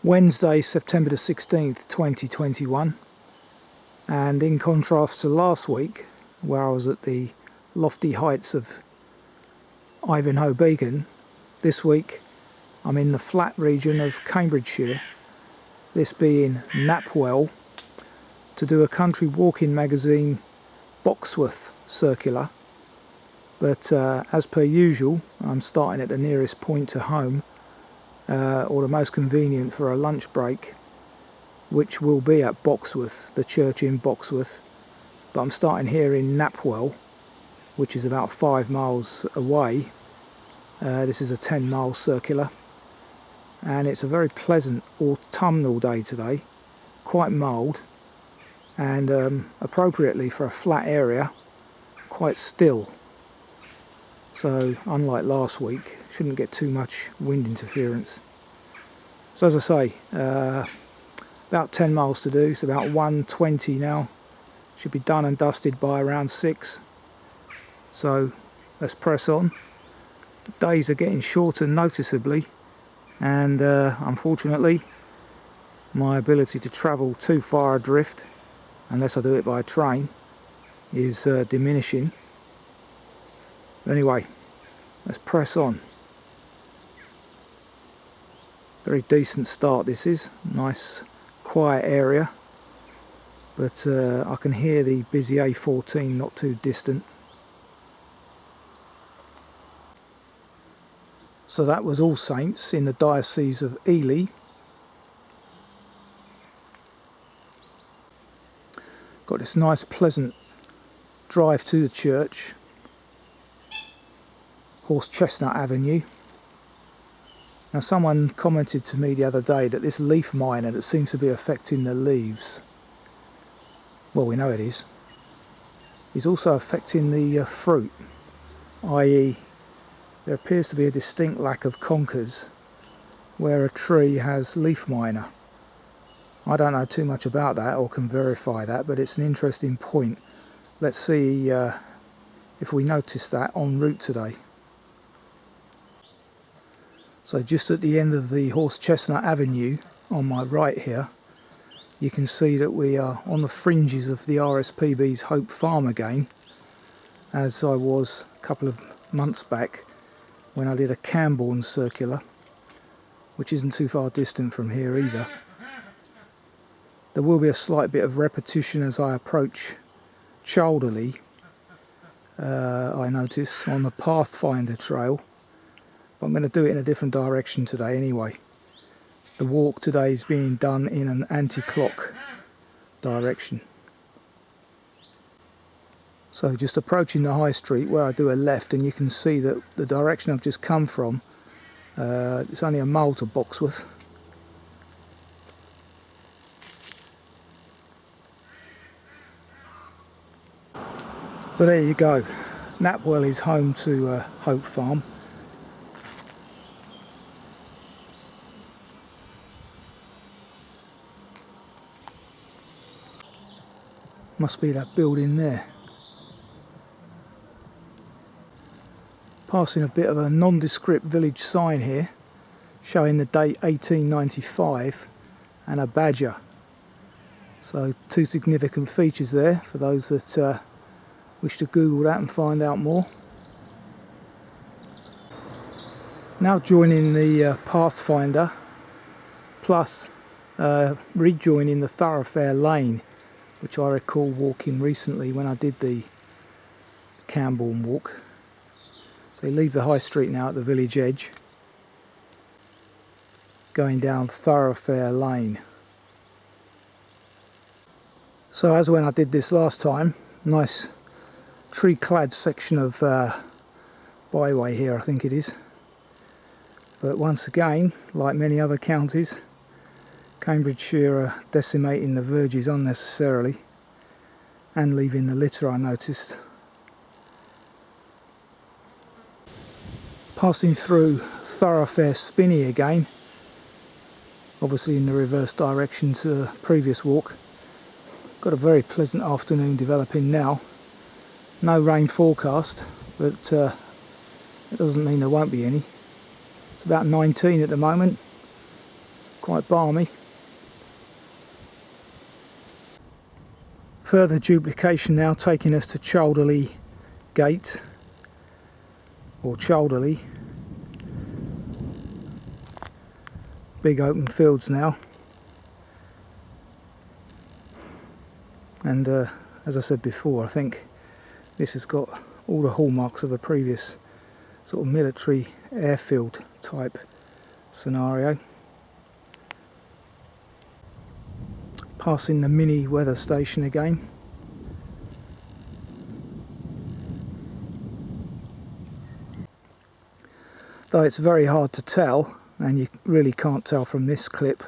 Wednesday, September the 16th, 2021, and in contrast to last week, where I was at the lofty heights of Ivanhoe Beacon, this week I'm in the flat region of Cambridgeshire, this being Knapwell, to do a country walking magazine Boxworth circular. But as per usual, I'm starting at the nearest point to home, or the most convenient for a lunch break, which will be at Boxworth, the church in Boxworth. But I'm starting here in Knapwell, which is about 5 miles away. This is a 10-mile circular, and it's a very pleasant autumnal day today, quite mild, and appropriately for a flat area, quite still. So unlike last week, shouldn't get too much wind interference. So as I say, about 10 miles to do. It's about 1:20 now. Should be done and dusted by around 6. So let's press on. The days are getting shorter noticeably, and unfortunately my ability to travel too far adrift, unless I do it by train, is diminishing. Anyway, let's press on. Very decent start this is. Nice quiet area, but I can hear the busy A14 not too distant. So that was All Saints in the Diocese of Ely. Got this nice pleasant drive to the church. Horse Chestnut Avenue. Now someone commented to me the other day that this leaf miner that seems to be affecting the leaves, well, we know it is also affecting the fruit, i.e. there appears to be a distinct lack of conkers where a tree has leaf miner. I don't know too much about that or can verify that, but it's an interesting point. Let's see if we notice that en route today. So just at the end of the Horse Chestnut Avenue on my right here, you can see that we are on the fringes of the RSPB's Hope Farm again, as I was a couple of months back when I did a Camborne circular, which isn't too far distant from here either. There will be a slight bit of repetition as I approach Childerley, I notice, on the Pathfinder trail. But I'm going to do it in a different direction today anyway. The walk today is being done in an anti-clock direction. So just approaching the high street where I do a left, and you can see that the direction I've just come from, it's only a mile to Boxworth. So there you go. Knapwell is home to Hope Farm. Must be that building there. Passing a bit of a nondescript village sign here, showing the date 1895 and a badger. So 2 significant features there for those that wish to Google that and find out more. Now joining the Pathfinder, plus rejoining the thoroughfare lane, which I recall walking recently when I did the Camborne walk. So you leave the high street now at the village edge, going down thoroughfare lane. So as when I did this last time, nice tree-clad section of byway here, I think it is. But once again, like many other counties, Cambridgeshire are decimating the verges unnecessarily and leaving the litter, I noticed. Passing through thoroughfare Spinney again, obviously in the reverse direction to the previous walk. Got a very pleasant afternoon developing now. No rain forecast, but it doesn't mean there won't be any. It's about 19 at the moment. quite balmy. Further duplication now taking us to Childerley Gate, or Childerley. Big open fields now, and as I said before, I think this has got all the hallmarks of the previous sort of military airfield type scenario. Passing the mini weather station again. Though it's very hard to tell, and you really can't tell from this clip,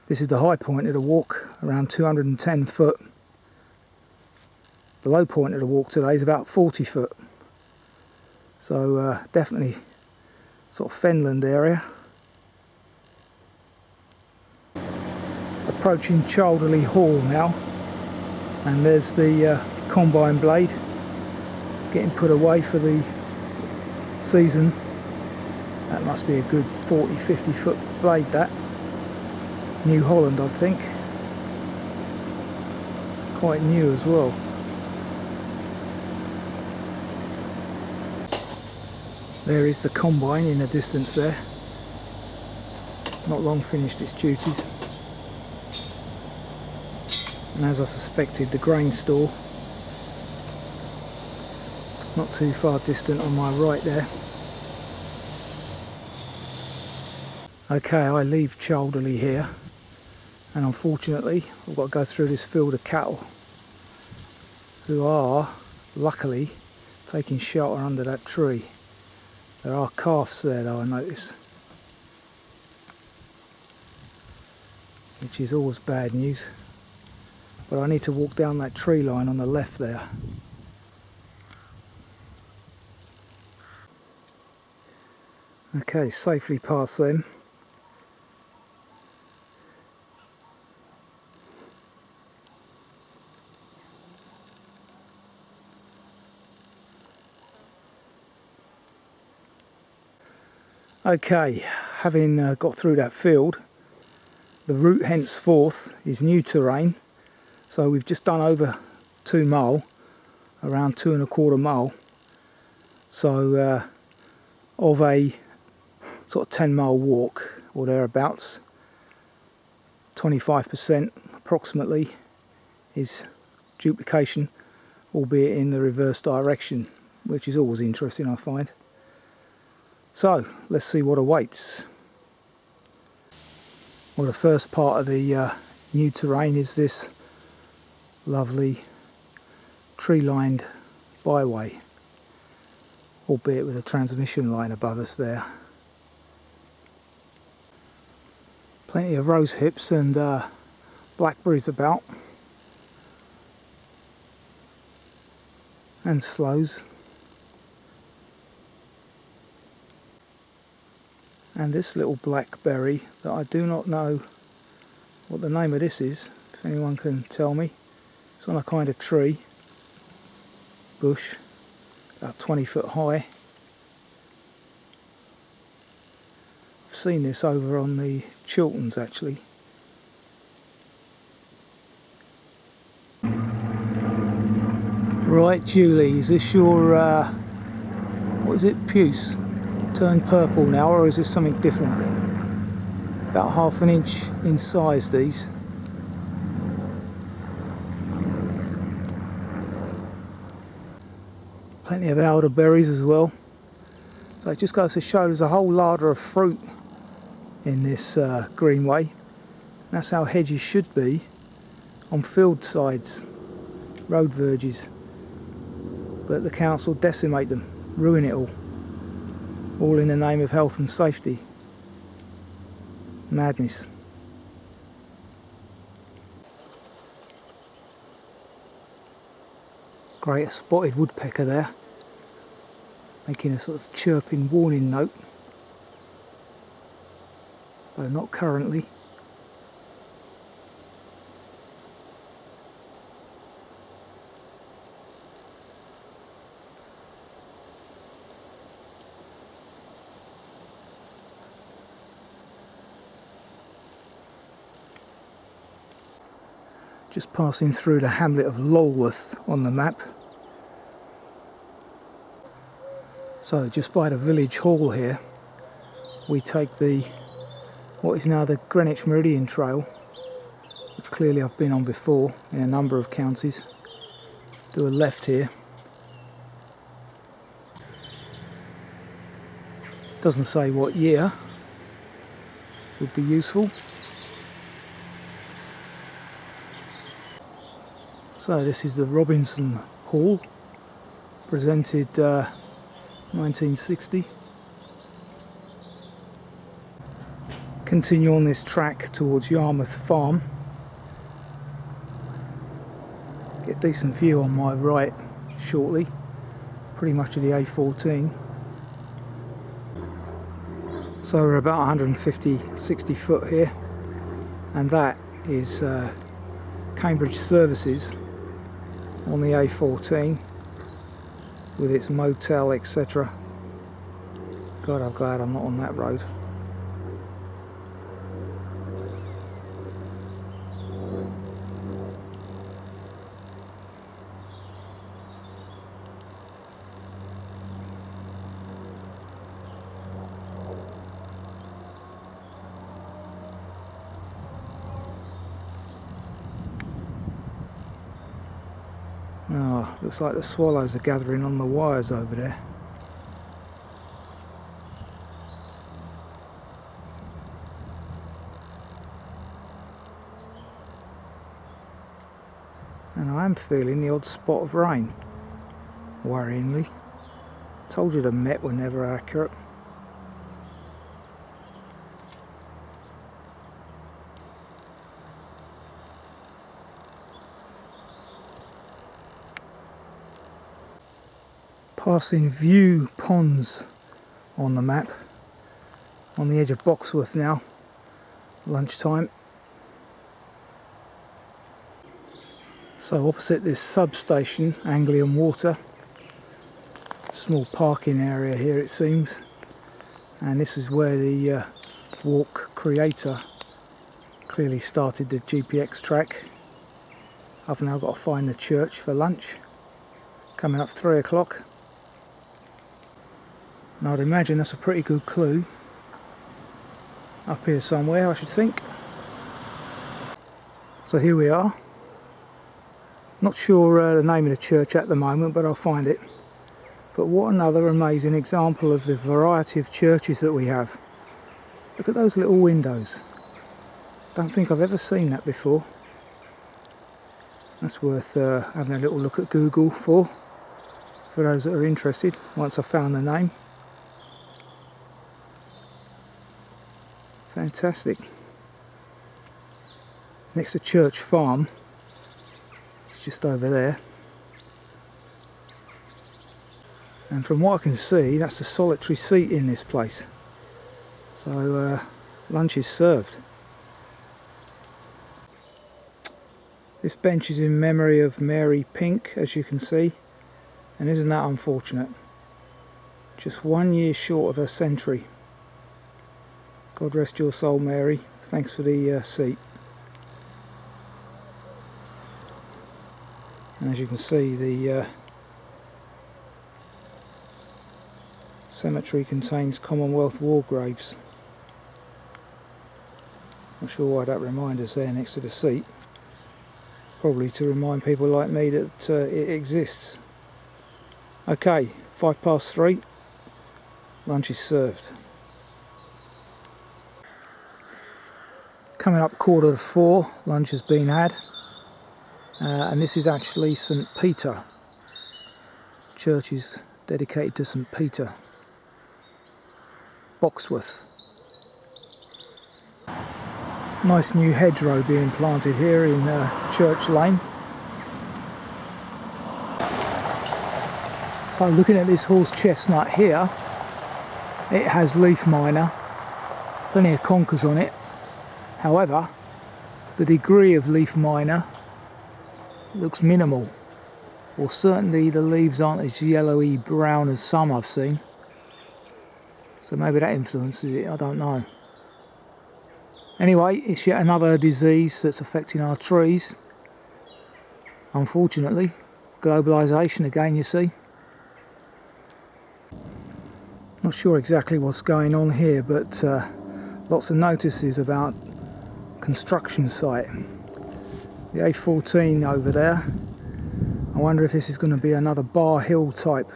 this is the high point of the walk, around 210 foot. The low point of the walk today is about 40 foot. So definitely sort of fenland area. Approaching Childerley Hall now, and there's the combine blade getting put away for the season. That must be a good 40-50 foot blade, that. New Holland, I think. Quite new as well. There is the combine in the distance there. Not long finished its duties. And as I suspected, the grain store, not too far distant on my right there. Okay, I leave Childerley here, and unfortunately I've got to go through this field of cattle who are luckily taking shelter under that tree. There are calves there though, I notice, which is always bad news. But I need to walk down that tree line on the left there. Okay, safely past them. Okay, having got through that field, the route henceforth is new terrain. So we've just done over 2 mile, around 2¼ mile. So of a sort of 10-mile walk or thereabouts, 25% approximately is duplication, albeit in the reverse direction, which is always interesting, I find. So let's see what awaits. Well, the first part of the new terrain is this lovely tree-lined byway, albeit with a transmission line above us there. Plenty of rose hips and blackberries about, and sloes. And this little blackberry that I do not know what the name of this is, if anyone can tell me. It's on a kind of tree, bush, about 20 foot high. I've seen this over on the Chilterns actually. Right, Julie, is this your, what is it, puce? Turned purple now, or is this something different? About 1/2 inch in size, these. Plenty of elderberries as well. So it just goes to show there's a whole larder of fruit in this greenway. That's how hedges should be on field sides, road verges. But the council decimate them, ruin it all in the name of health and safety. Madness. Great, a spotted woodpecker there, making a sort of chirping warning note, though not currently. Just passing through the hamlet of Lulworth on the map. So just by the village hall here, we take what is now the Greenwich Meridian Trail, which clearly I've been on before in a number of counties. Do a left here. Doesn't say what year, would be useful. So this is the Robinson Hall, presented 1960. Continue on this track towards Yarmouth Farm. Get a decent view on my right shortly, pretty much of the A14. So we're about 150-60 foot here, and that is Cambridge Services on the A14 with its motel, etc. God, I'm glad I'm not on that road. Oh, looks like the swallows are gathering on the wires over there. And I am feeling the odd spot of rain, worryingly. Told you the Met were never accurate. Passing View Ponds on the map, on the edge of Boxworth now, lunchtime. So opposite this substation, Anglian Water, small parking area here it seems, and this is where the walk creator clearly started the GPX track. I've now got to find the church for lunch, coming up 3 o'clock. And I'd imagine that's a pretty good clue. Up here somewhere, I should think. So here we are. Not sure the name of the church at the moment, but I'll find it. But what another amazing example of the variety of churches that we have. Look at those little windows. Don't think I've ever seen that before. That's worth having a little look at Google for those that are interested, once I've found the name. Fantastic. Next to Church Farm, it's just over there. And from what I can see, that's the solitary seat in this place. So lunch is served. This bench is in memory of Mary Pink, as you can see, and isn't that unfortunate? Just 1 year short of her century. God rest your soul, Mary. Thanks for the seat. And as you can see, the cemetery contains Commonwealth war graves. Not sure why that reminder's there next to the seat. Probably to remind people like me that it exists. Okay, 3:05. Lunch is served. Coming up 4:45, lunch has been had, and this is actually St Peter. Church is dedicated to St Peter. Boxworth. Nice new hedgerow being planted here in Church Lane. So looking at this horse chestnut here, it has leaf miner, plenty of conkers on it. However, the degree of leaf miner looks minimal, or certainly the leaves aren't as yellowy brown as some I've seen. So maybe that influences it, I don't know. Anyway, it's yet another disease that's affecting our trees. unfortunately. Globalisation again, you see. Not sure exactly what's going on here, but lots of notices about construction site. The A14 over there. I wonder if this is going to be another Bar Hill type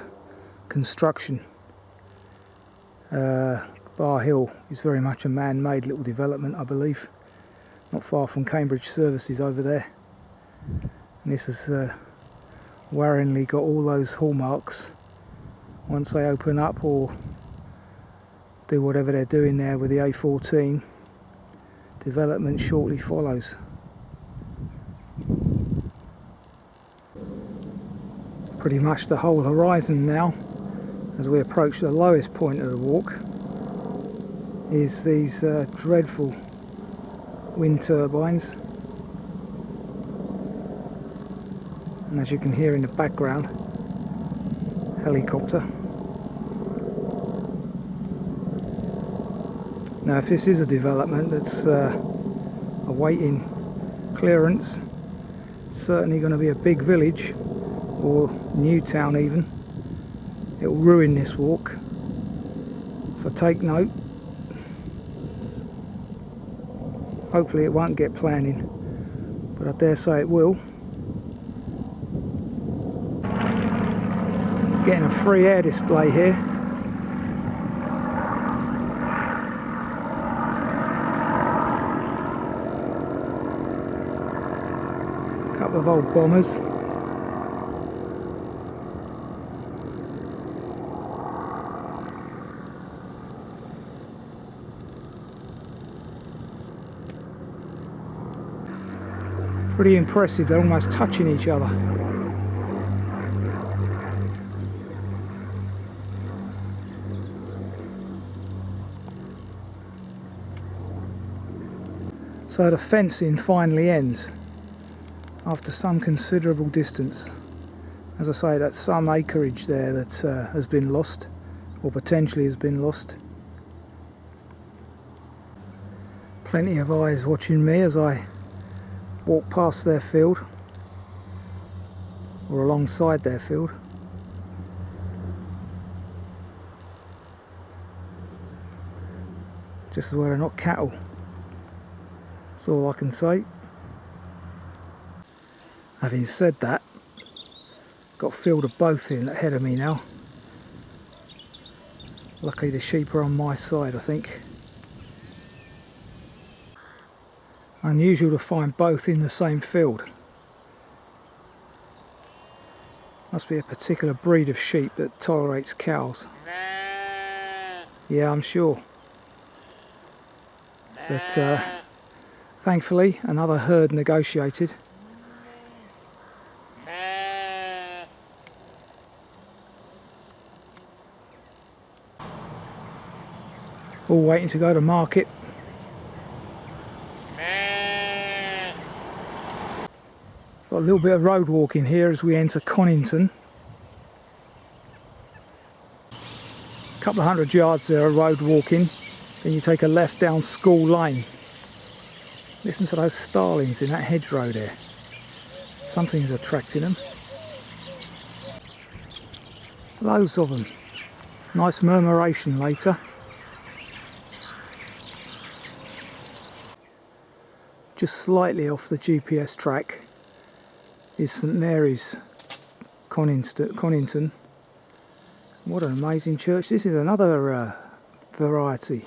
construction. Bar Hill is very much a man-made little development, I believe, not far from Cambridge services over there. And this has worryingly got all those hallmarks. Once they open up or do whatever they're doing there with the A14, development shortly follows. Pretty much the whole horizon now, as we approach the lowest point of the walk, is these dreadful wind turbines. And as you can hear in the background, helicopter. Now if this is a development that's awaiting clearance, it's certainly going to be a big village, or new town even. It will ruin this walk, so take note. Hopefully it won't get planning, but I dare say it will. Getting a free air display here. Couple of old bombers. Pretty impressive, they're almost touching each other. So the fencing finally ends after some considerable distance. As I say, that's some acreage there that has been lost, or potentially has been lost. Plenty of eyes watching me as I walk past their field, or alongside their field. Just as well they're not cattle. That's all I can say. Having said that, got a field of both in ahead of me now. Luckily the sheep are on my side, I think. Unusual to find both in the same field. Must be a particular breed of sheep that tolerates cows. Yeah, I'm sure. But thankfully another herd negotiated. All waiting to go to market. Got a little bit of road walking here as we enter Conington. A couple of 100 yards there of road walking, then you take a left down School Lane. Listen to those starlings in that hedgerow there. Something's attracting them. Loads of them. Nice murmuration later. Just slightly off the GPS track is St Mary's Conington. What an amazing church. This is another variety,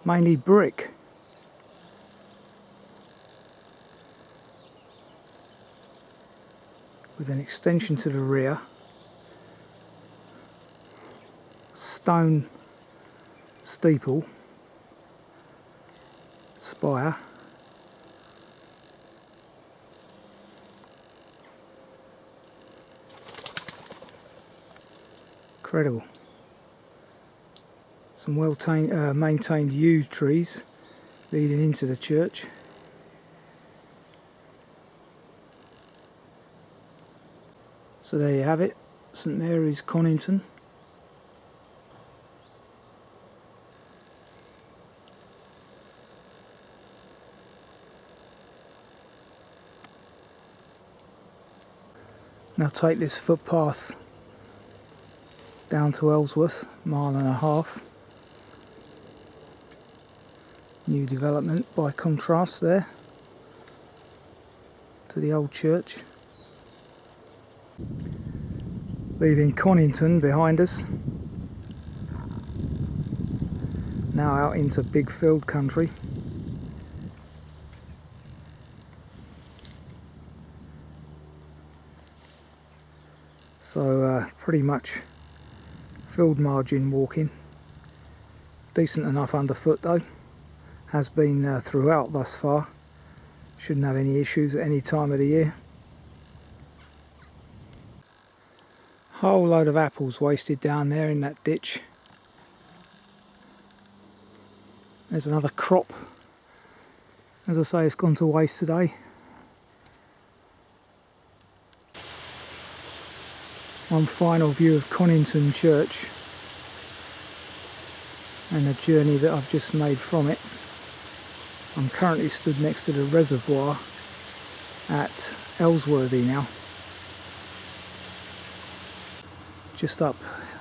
mainly brick. With an extension to the rear. Stone steeple, spire. Incredible. Some well maintained yew trees leading into the church. So there you have it, St Mary's Conington. Now take this footpath down to Elsworth, 1.5 miles. New development by contrast there to the old church. Leaving Conington behind us. Now out into big field country. So pretty much field margin walking. Decent enough underfoot though. Has been throughout thus far. Shouldn't have any issues at any time of the year. Whole load of apples wasted down there in that ditch. There's another crop. As I say, it's gone to waste today. One final view of Conington Church and the journey that I've just made from it. I'm currently stood next to the reservoir at Elsworth now. Just up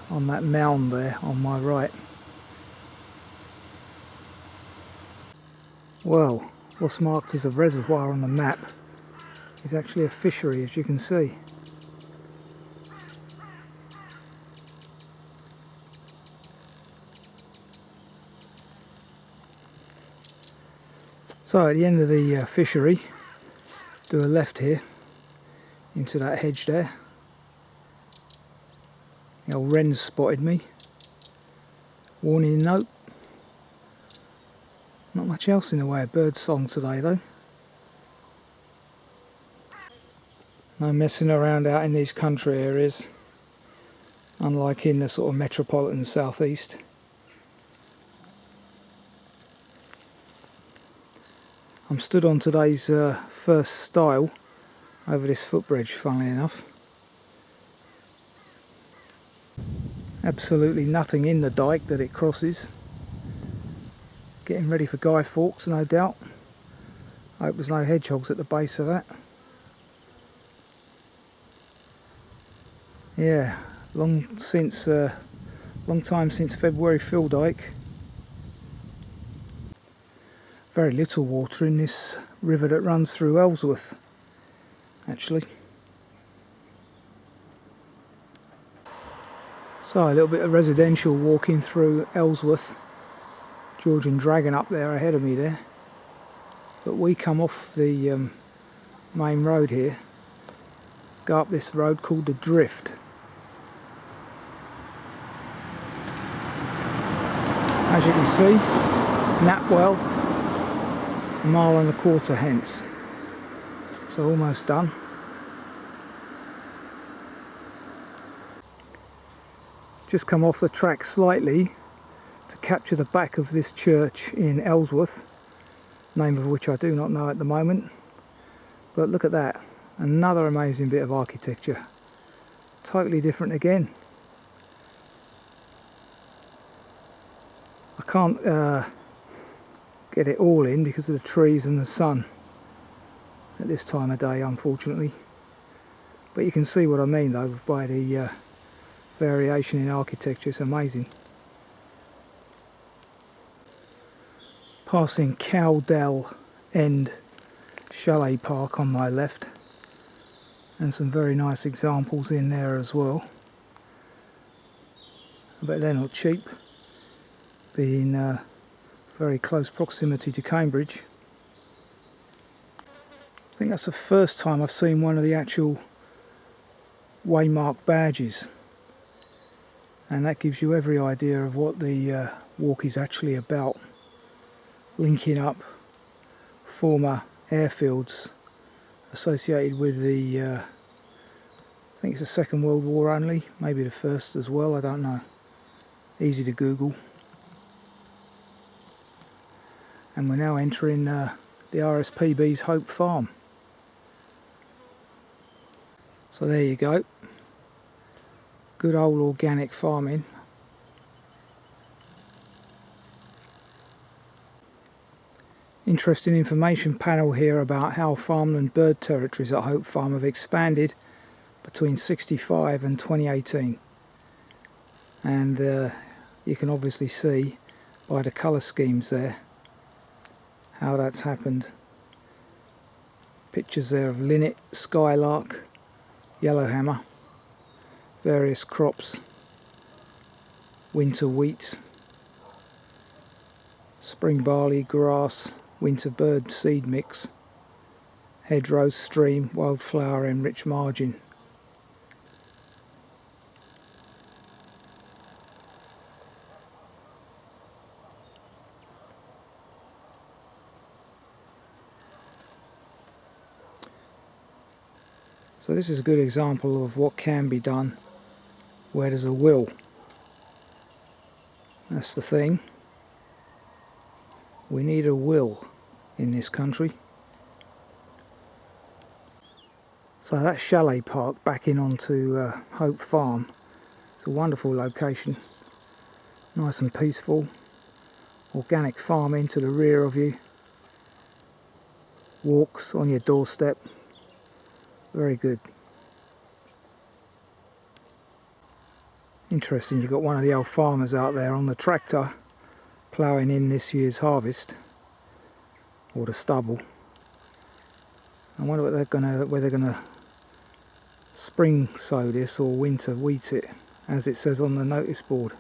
on that mound there on my right. Well, what's marked as a reservoir on the map is actually a fishery, as you can see. So at the end of the fishery, do a left here into that hedge there. The old wren's spotted me. Warning note. Not much else in the way of bird song today though. No messing around out in these country areas, unlike in the sort of metropolitan southeast. I'm stood on today's first stile over this footbridge, funnily enough. Absolutely nothing in the dike that it crosses. Getting ready for Guy Fawkes, no doubt. I hope there's no hedgehogs at the base of that. Yeah, long time since February fill dike. Very little water in this river that runs through Elsworth, actually. So a little bit of residential walking through Elsworth. Georgian Dragon up there ahead of me there. But we come off the main road here, go up this road called the Drift. As you can see, Knapwell, 1.25 miles hence. So almost done. Just come off the track slightly to capture the back of this church in Elsworth, name of which I do not know at the moment. But look at that, another amazing bit of architecture. Totally different again. I can't get it all in because of the trees and the sun at this time of day, unfortunately. But you can see what I mean though by the variation in architecture. It's amazing. Passing Cowdell End Chalet Park on my left, and some very nice examples in there as well. But they're not cheap, being very close proximity to Cambridge. I think that's the first time I've seen one of the actual waymark badges, and that gives you every idea of what the walk is actually about. Linking up former airfields associated with the I think it's the Second World War only, maybe the First as well, I don't know. Easy to Google. And we're now entering the RSPB's Hope Farm. So there you go. Good old organic farming. Interesting information panel here about how farmland bird territories at Hope Farm have expanded, between 65 and 2018, and you can obviously see by the colour schemes there how that's happened. Pictures there of linnet, skylark, yellowhammer, various crops, winter wheat, spring barley, grass, winter bird seed mix, hedgerow, stream, wildflower and rich margin. So this is a good example of what can be done where there's a will. That's the thing. We need a will in this country. So that chalet park backing onto Hope Farm, it's a wonderful location. Nice and peaceful. Organic farming to the rear of you. Walks on your doorstep. Very good. Interesting, you've got one of the old farmers out there on the tractor ploughing in this year's harvest, or the stubble. I wonder what whether they're gonna spring sow this or winter wheat it, as it says on the notice board.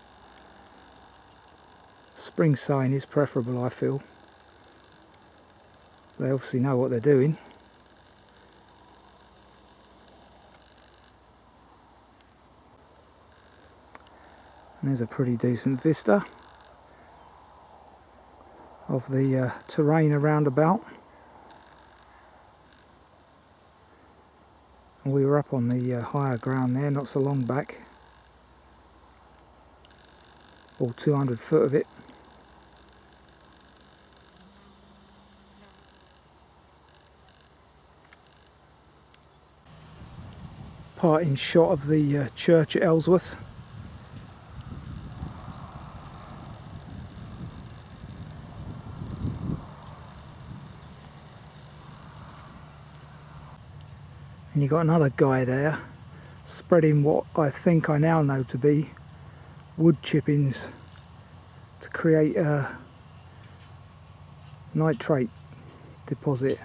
Spring sowing is preferable, I feel. They obviously know what they're doing. And there's a pretty decent vista of the terrain around about. And we were up on the higher ground there not so long back, all 200 foot of it. Parting shot of the church at Elsworth. And you've got another guy there spreading what I think I now know to be wood chippings to create a nitrate deposit.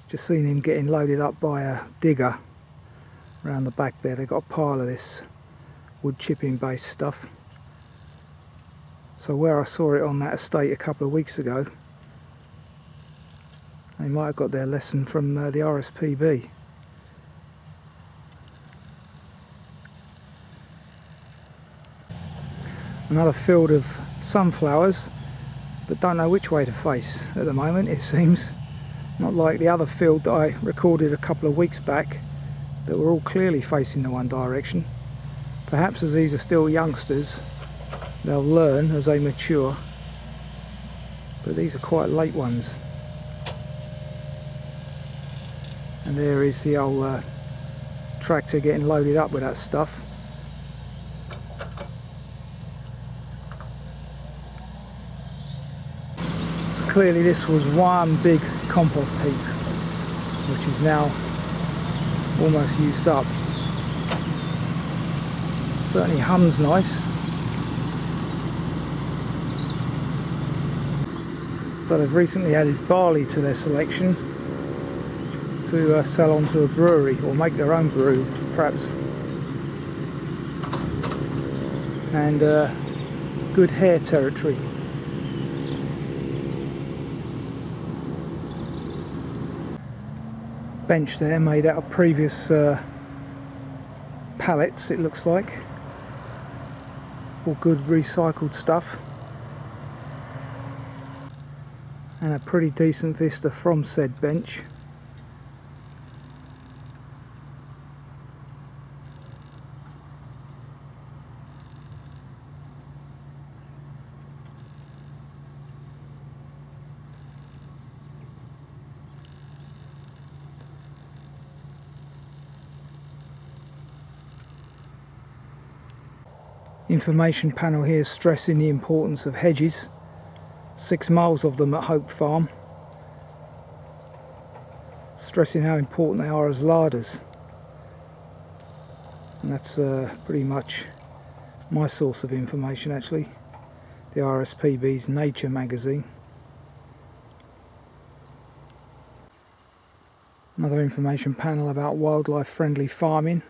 Just seen him getting loaded up by a digger around the back there. They've got a pile of this wood chipping based stuff. So where I saw it on that estate a couple of weeks ago, they might have got their lesson from the RSPB. Another field of sunflowers that don't know which way to face at the moment, it seems. Not like the other field that I recorded a couple of weeks back that were all clearly facing the one direction. Perhaps as these are still youngsters, they'll learn as they mature, but these are quite late ones. And there is the old tractor getting loaded up with that stuff. So clearly this was one big compost heap, which is now almost used up. Certainly hums nice. So they've recently added barley to their selection to sell on to a brewery, or make their own brew perhaps. And good hare territory. Bench there made out of previous pallets, it looks like. All good recycled stuff. And a pretty decent vista from said bench. Information panel here stressing the importance of hedges. 6 miles of them at Hope Farm. stressing how important they are as larders, and that's pretty much my source of information actually, the RSPB's Nature magazine. Another information panel about wildlife friendly farming.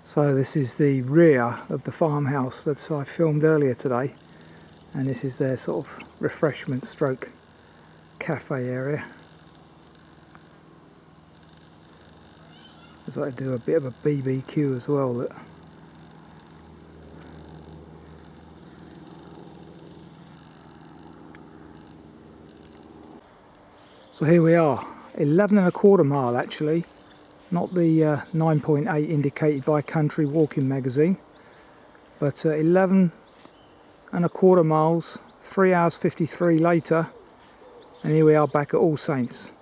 So this is the rear of the farmhouse that I filmed earlier today, and this is their sort of refreshment stroke cafe area. Looks like they do a bit of a BBQ as well. Look. So here we are, 11.25 mile actually, not the 9.8 indicated by Country Walking magazine, but 11.25 miles, 3 hours 53 later, and here we are back at All Saints.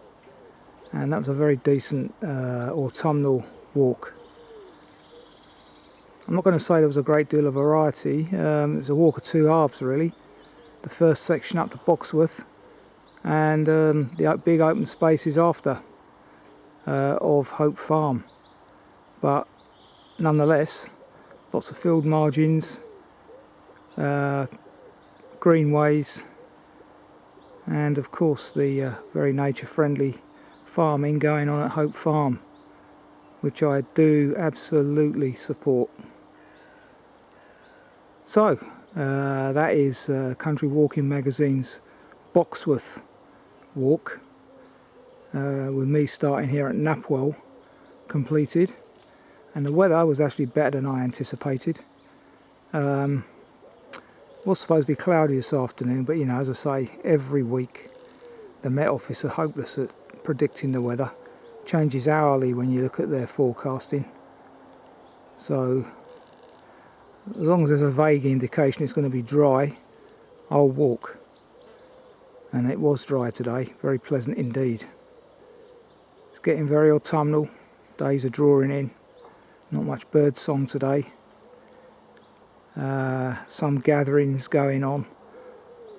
And that was a very decent autumnal walk. I'm not going to say there was a great deal of variety. It was a walk of two halves really. The first section up to Boxworth, and the big open spaces after of Hope Farm. But nonetheless, lots of field margins, greenways, and of course the very nature friendly farming going on at Hope Farm, which I do absolutely support. So that is Country Walking magazine's Boxworth walk, with me starting here at Knapwell completed, and the weather was actually better than I anticipated. Was supposed to be cloudy this afternoon, but you know, as I say, every week the Met Office are hopeless at predicting the weather. Changes hourly when you look at their forecasting. So as long as there's a vague indication it's going to be dry, I'll walk. And it was dry today, very pleasant indeed. It's getting very autumnal, days are drawing in, not much bird song today. Some gatherings going on,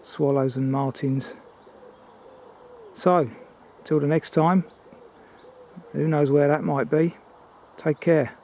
swallows and martins. So, till the next time, who knows where that might be. Take care.